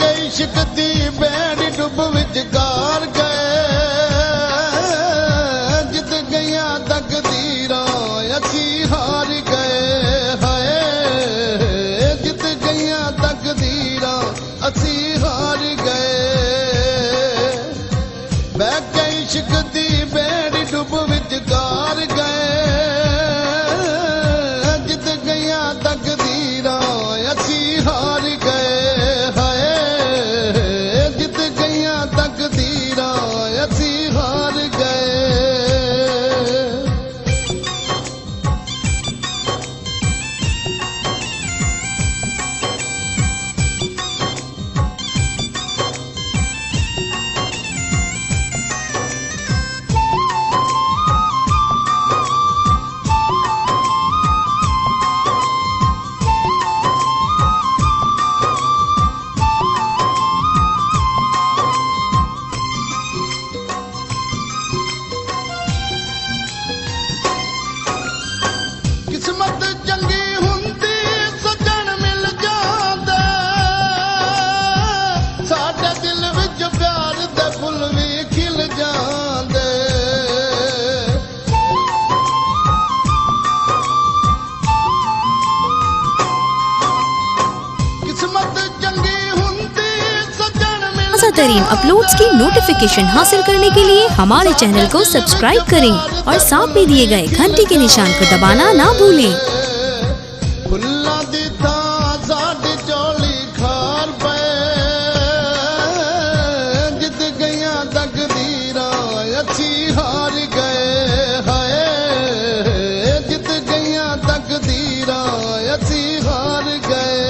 के इश्क दी बेड़ी डुब विचकार गए जित गईयां तकदीरां असी हार गए हाय जित गईयां तकदीरां असी हार गए बह के इश्क दी बेड़ी डुब विचकार गए जित गईयां तकदीरां असी हार गए हाय जित गईयां तकदीरां असी हार गए किस्मत चंगी हुंदी सजन मिल जांदे साडे दिल विच प्यार दे फुल भी खिल जांदे किस्मत चंगी हुंदी सजन मिल ताज़ा-तरीन अपलोड्स की नोटिफिकेशन हासिल करने के लिए हमारे चैनल को सब्सक्राइब करें और साथ में दिए गए घंटी के निशान को दबाना ना भूलें। फुल्लां दी थां साडी चोली खार पे जित गईयां तकदीरां असी हार गए हाय जित गईयां तकदीरां असी हार गए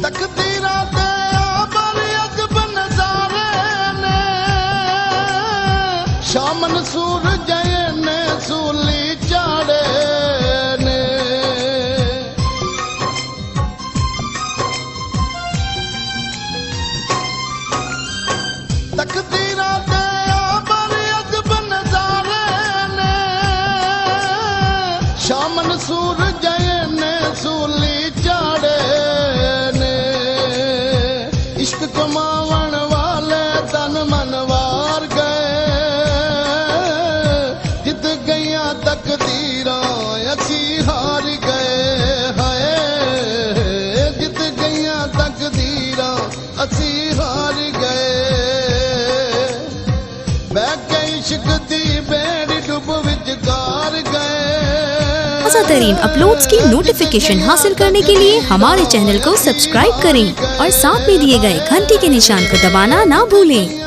ਤਕਦੀਰਾਂ ਤੇ ਆਬਰ ਅਜਬ ਨਜ਼ਾਰੇ ਨੇ ਸ਼ਾਮਨ ਸੂਰਜ ਨੇ ਸੂਲੀ ਚਾੜੇ ਨੇ ਤਕਦੀਰਾਂ ਤੇ ਆਬਰ ਅਜਬ ਨਜ਼ਾਰੇ ਨੇ ਸ਼ਾਮਨ ਸੂਰਜ ਨੇ ਸੂਲੀ ਚਾੜੇ ਨੇ ਇਸ਼ਕ ਕਮਾਵਣ ਵਾਲੇ ਤਨ ਮਨ ਵਾਰ ਗਏ ਜਿੱਤ ਗਈਆਂ ਤਕਦੀਰਾਂ ਅਸੀਂ ਹਾਰ ਗਏ ਹਾਏ ਜਿੱਤ ਗਈਆਂ ਤਕਦੀਰਾਂ ਅਸੀਂ ਹਾਰ ਗਏ ਬਹਿ ਕੇ ਇਸ਼ਕ ਦੀ ਬੇੜੀ ਡੁੱਬ ਵਿਚਕਾਰ ਗਏ ताज़ा तरीन अपलोड्स की नोटिफिकेशन हासिल करने के लिए हमारे चैनल को सब्सक्राइब करें और साथ में दिए गए घंटी के निशान को दबाना ना भूलें।